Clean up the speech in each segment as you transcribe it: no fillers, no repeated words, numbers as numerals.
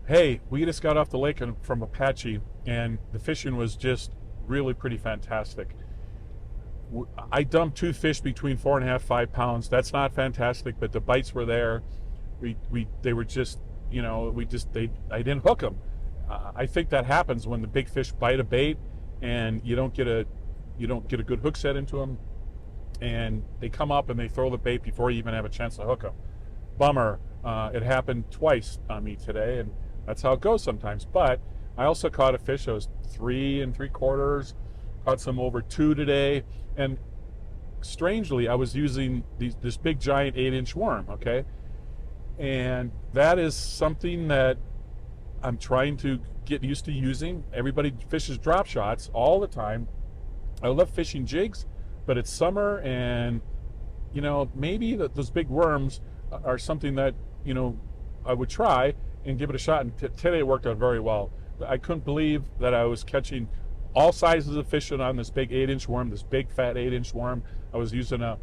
Hey, we just got off the lake from Apache, and the fishing was just really pretty fantastic. I dumped 2 fish between 4.5, 5 pounds. That's not fantastic, but the bites were there. They were just, I didn't hook them. I think that happens when the big fish bite a bait, and you don't get a good hook set into them, and they come up and they throw the bait before you even have a chance to hook them. Bummer. It happened twice on me today, and that's how it goes sometimes. But I also caught a fish that was 3 3/4. Caught some over 2 today, and strangely, I was using this big giant 8-inch worm. Okay, and that is something that I'm trying to get used to using. Everybody fishes drop shots all the time. I love fishing jigs, but it's summer, and maybe those big worms are something that I would try and give it a shot. And today it worked out very well. I couldn't believe that I was catching all sizes of fish on this big 8-inch worm, this big fat 8-inch worm. I was using a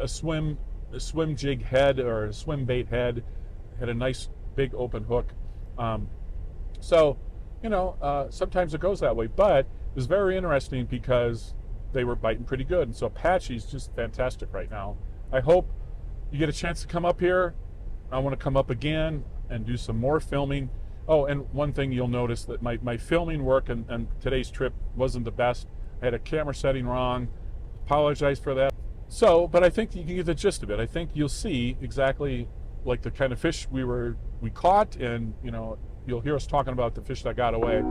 swim jig head, or a swim bait head. Had a nice big open hook. Sometimes it goes that way, but it was very interesting because they were biting pretty good. And so Apache's just fantastic right now. I hope you get a chance to come up here. I want to come up again and do some more filming. Oh, and one thing you'll notice that my filming work and today's trip wasn't the best. I had a camera setting wrong. Apologize for that. So, but I think you can get the gist of it. I think you'll see exactly like the kind of fish we caught, and you'll hear us talking about the fish that got away.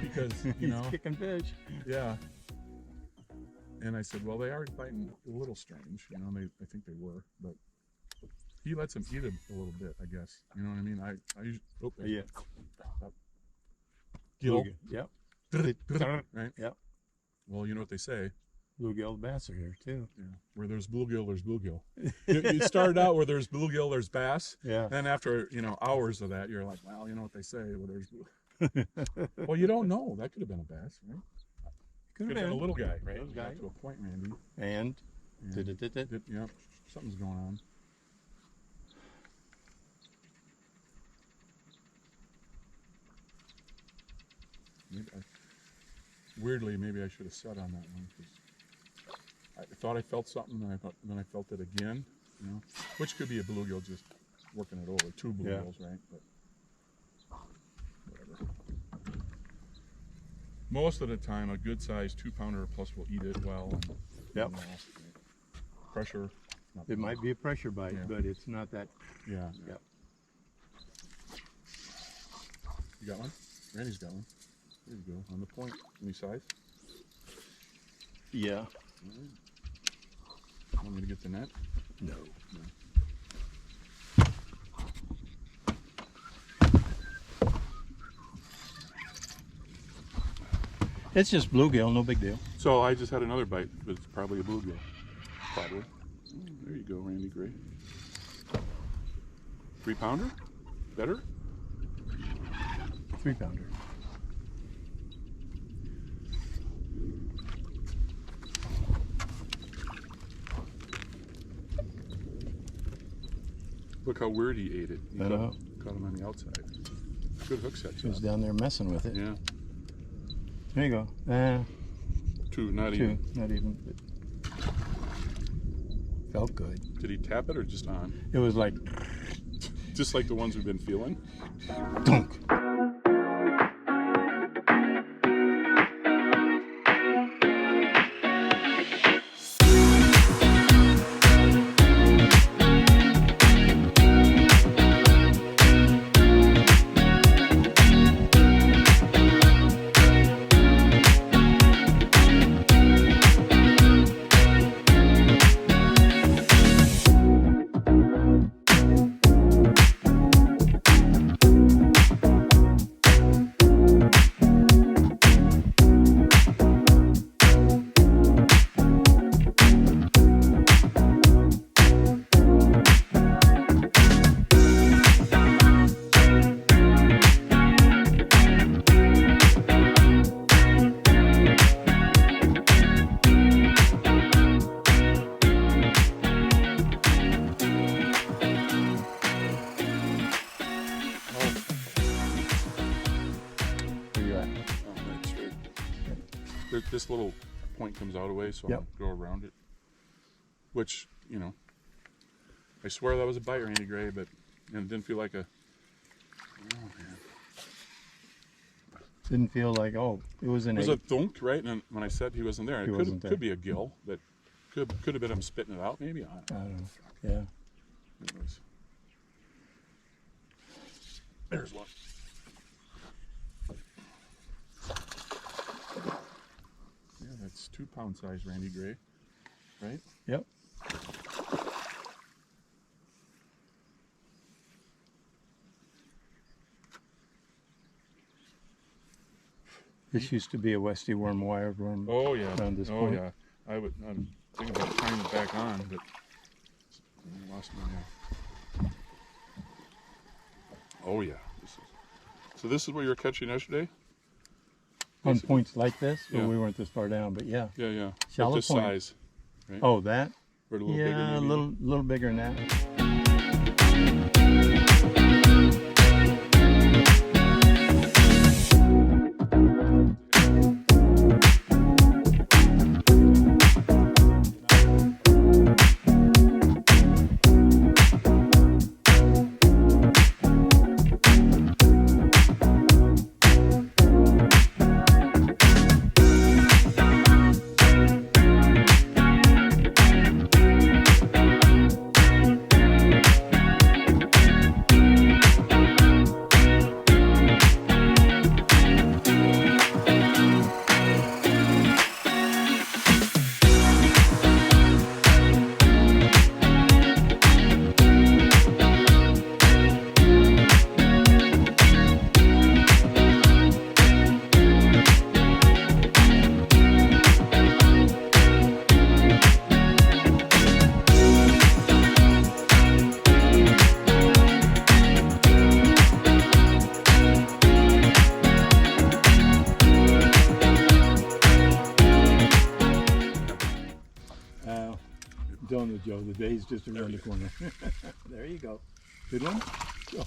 Because He's kicking fish. Yeah. And I said, well, they are biting a little strange. I think they were, but he lets them eat it a little bit, I guess. You know what I mean? I usually, Yeah. Gill. Yep. Right? Yep. Well, you know what they say. Bluegill bass are here too. Yeah. Where there's bluegill, there's bluegill. You started out where there's bluegill, there's bass. Yeah. Then after, hours of that, you're like, well, you know what they say. Well, there's well, you don't know. That could have been a bass, right? Could have been been a little guy, right? Little guy. Got to a point, Randy. And Yeah, something's going on. Weirdly, maybe I should have set on that one, because I thought I felt something, and then I felt it again. Which could be a bluegill just working it over. 2 bluegills, right? But whatever. Most of the time, a good size 2-pounder plus will eat it well. And, Yep. Pressure. It might be a pressure bite, Yeah. but it's not that. Yeah. Yep. You got one? Randy's got one. There you go. On the point. Any size? Yeah. All right. Want me to get the net? No. It's just bluegill, no big deal. So I just had another bite, but it's probably a bluegill. Probably. There you go, Randy Gray. 3-pounder? Better? 3-pounder. Look how weird he ate it. He I know. Caught him on the outside. Good hook set. He was down there messing with it. Yeah. There you go. 2, not 2, even. not even. Felt good. Did he tap it or just on? It was like Just like the ones we've been feeling? dunk. little point comes out away, so Yep. I'm gonna go around it. Which, you know, I swear that was a bite, Randy Gray, but and it didn't feel like a. Oh man. Didn't feel like, oh, it was an It was egg. a thunk, right? And when I said he wasn't there, He it wasn't there. could be a gill, but could have been him spitting it out, maybe. I don't know. I don't know. Yeah. Anyways. There's one. Yeah, that's 2 pound size Randy Gray, right? Yep. This used to be a Westy worm, wired worm. Oh yeah. Around this oh point. yeah. I'm thinking about tying it back on, but I lost my. Oh yeah. This is what you were catching yesterday? On points like this, but Yeah. we weren't this far down. But yeah, Yeah, yeah. Shallow Like this point. size. Right? oh that. Or a little Yeah, bigger a maybe? little bigger than that. Don't Joe, the day's just around the corner. There you go. Good one?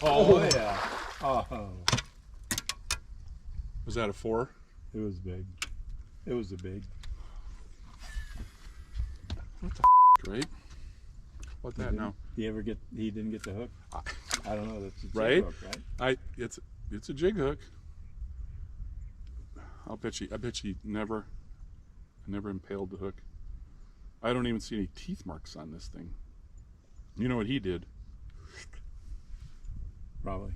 Oh, yeah. Oh, Was that a 4? it was big. It was a big. Right? What that now? He didn't get the hook? I don't know. That's a jig Right? hook, right? It's a jig hook. I bet you never impaled the hook. I don't even see any teeth marks on this thing. You know what he did? Probably.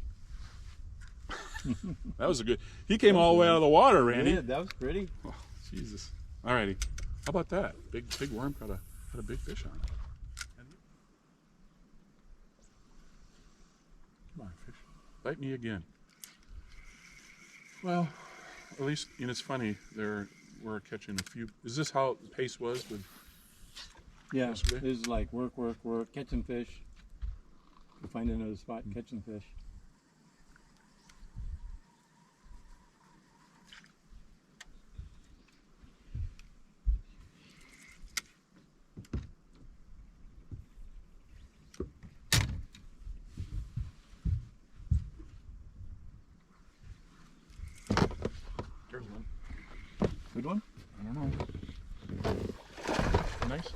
That was a good. He came all the way out of the water, Randy. Yeah, that was pretty. Oh, Jesus. Alrighty. How about that? Big worm had a big fish on it. Come on, fish. Bite me again. Well, at least, you know, it's funny. We're catching a few. Is this how the pace was with? Yeah, Yesterday? this is like work, catching fish. We'll find another spot, catching fish. There's one. Good one? I don't know. Nice.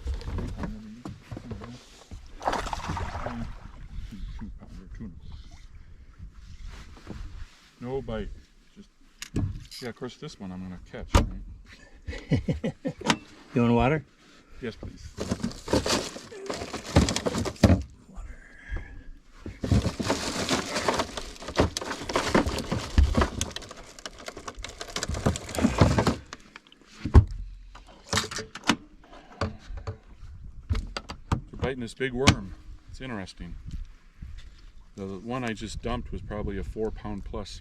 2-pounder tuna. No bite. Just yeah. Of course, this one I'm gonna catch. Right? You want water? Yes, please. Biting this big worm. It's interesting. The one I just dumped was probably a 4-pound plus.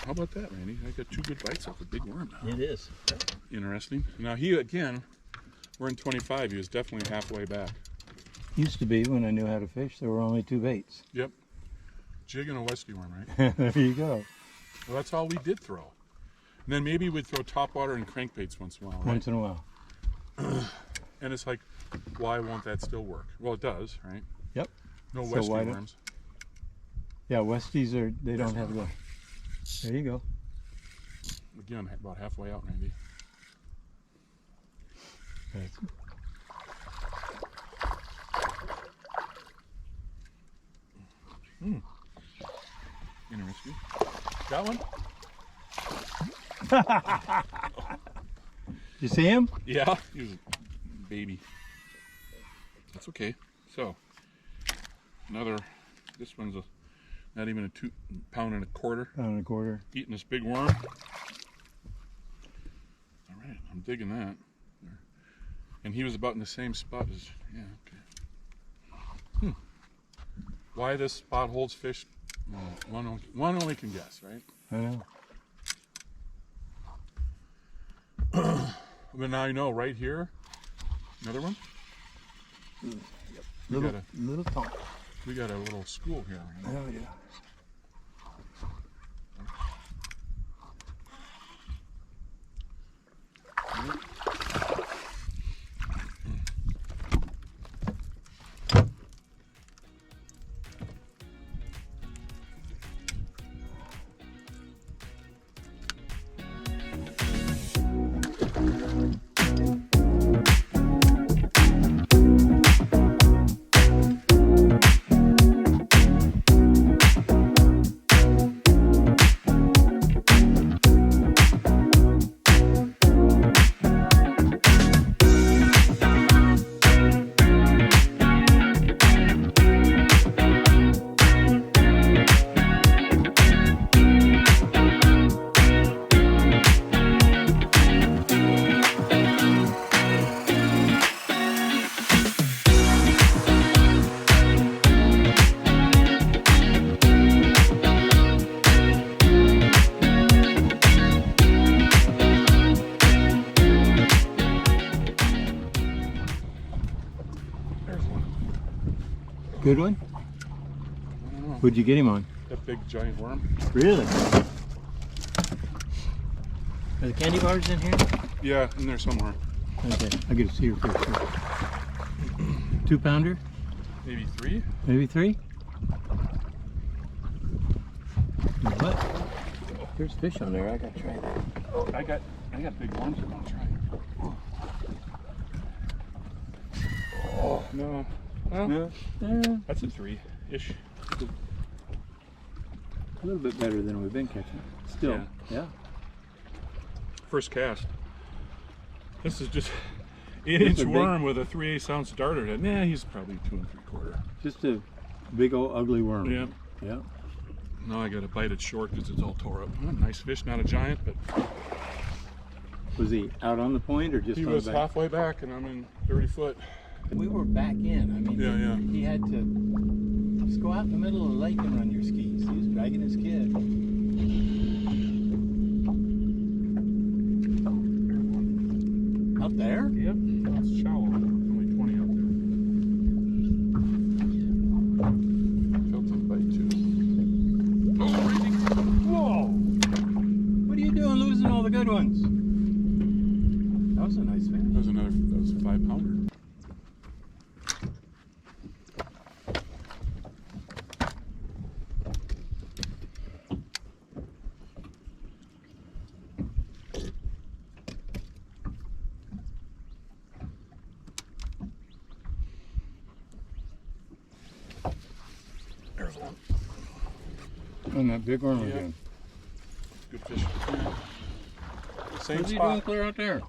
How about that, Randy? I got 2 good bites off a big worm now. It is. Interesting. Now he again, we're in 25. He was definitely halfway back. Used to be when I knew how to fish, there were only 2 baits. Yep. Jig and a Westy worm, right? There you go. Well, that's all we did throw. And then maybe we'd throw topwater and crankbaits once in a while, right? Once in a while. And it's like, why won't that still work? Well, it does, right? Yep. No So Westy why don't- worms. Yeah, Westies they don't have the. There you go. Again, about halfway out, Randy. Interesting. Got one? You see him? Yeah, he was a baby. That's okay. So, another, this one's not even a 2 pound and a quarter. Pound and a quarter. Eating this big worm. All right, I'm digging that. And he was about in the same spot as, yeah, okay. Why this spot holds fish, one only can guess, right? I know. But now you know, right here, another one. Little pump. We got a little school here. Right? Oh yeah. Good one? I don't know. What'd you get him on? That big giant worm. Really? Are the candy bars in here? Yeah, in there somewhere. Okay, I'll get a see her first. 2 pounder? Maybe 3? Maybe 3? What? There's fish on there. I gotta try that. I got big worms I'm gonna try. Oh no. Well, No? Yeah. that's a 3-ish. A little bit better than we've been catching. Still. Yeah. First cast. This is just Just 8-inch a big- worm with a 3/8 ounce darter head. Nah, he's probably 2 3/4. Just a big old ugly worm. Yeah. Yeah. Now I gotta bite it short because it's all tore up. Nice fish, not a giant, but Was he out on the point or just he on was the back? halfway back and I'm in 30 foot. We were back in. I mean, Yeah. he had to just go out in the middle of the lake and run your skis. He was dragging his kid. Out there? Yep. It's shallow. Only 20 up there. Felt him bite too. Oh, raising. Whoa! What are you doing losing all the good ones? That was a nice fish. That was a 5 pounder. There's one. And that big one Yeah. again. Good fish. Same What's he doing spot. clear out there?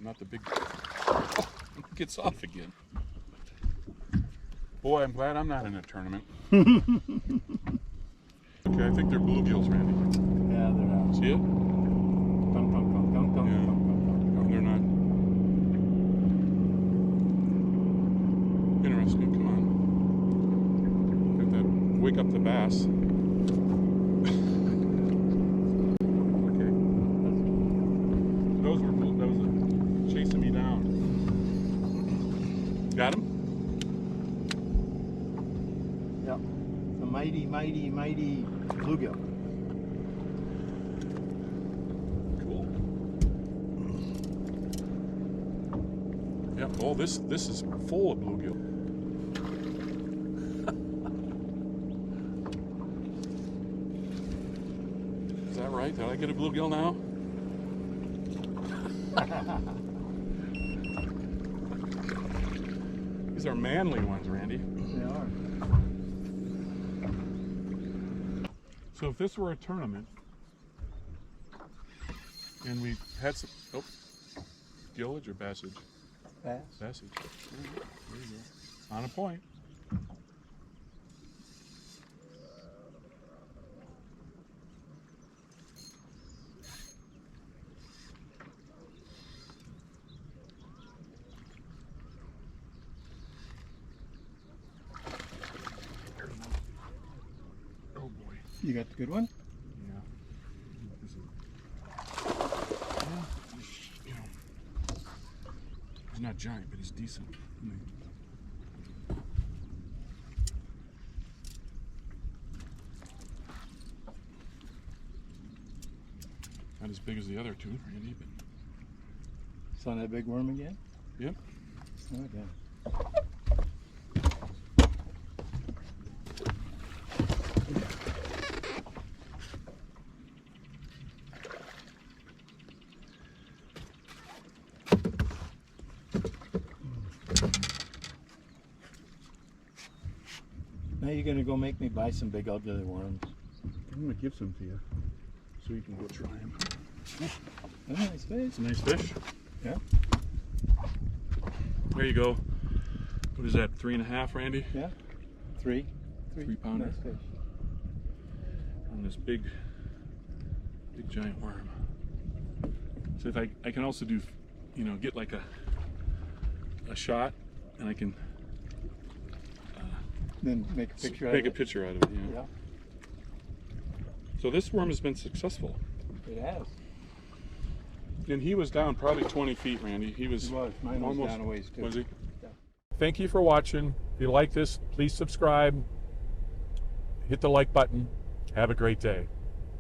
Not the big. Oh, it gets off again. Boy, I'm glad I'm not in a tournament. Okay, I think they're bluegills, Randy. Yeah, they're out. See it? Dunk, dunk, dunk, dunk, dunk, Yeah. dunk, dunk, dunk. No, they're not. Interesting. Come on. Got that. Wake up the bass. Okay. Those were chasing me down. Got him? Yeah. The mighty, mighty, mighty bluegill. Cool. Yeah. Oh, this is full of bluegill. Is that right? Did I get a bluegill now? These are manly ones, Randy. They are. So if this were a tournament, and we had some, gillage or bassage? Bass. Bassage. There you go. On a point. Oh boy. You got the good one? Yeah. This is, you know, he's not giant, but he's decent. Not as big as the other two, Randy, but Saw that big worm again? yep. Okay. Now you're gonna go make me buy some big ugly worms. I'm gonna give some to you, so you can go try them. Oh, nice fish. It's a nice fish. Yeah. There you go. What is that? 3.5, Randy? Yeah. Three 3-pounder. Nice fish. On this big giant worm. So if I can also do, you know, get like a shot, and I can Then make a picture out take of a it. picture out of it. Yeah. Yeah, So this worm has been successful, it has. and he was down probably 20 feet, Randy. He was. It was. Mine was almost down a ways too. Was he? Yeah. Thank you for watching. If you like this, please subscribe. Hit the like button. Have a great day.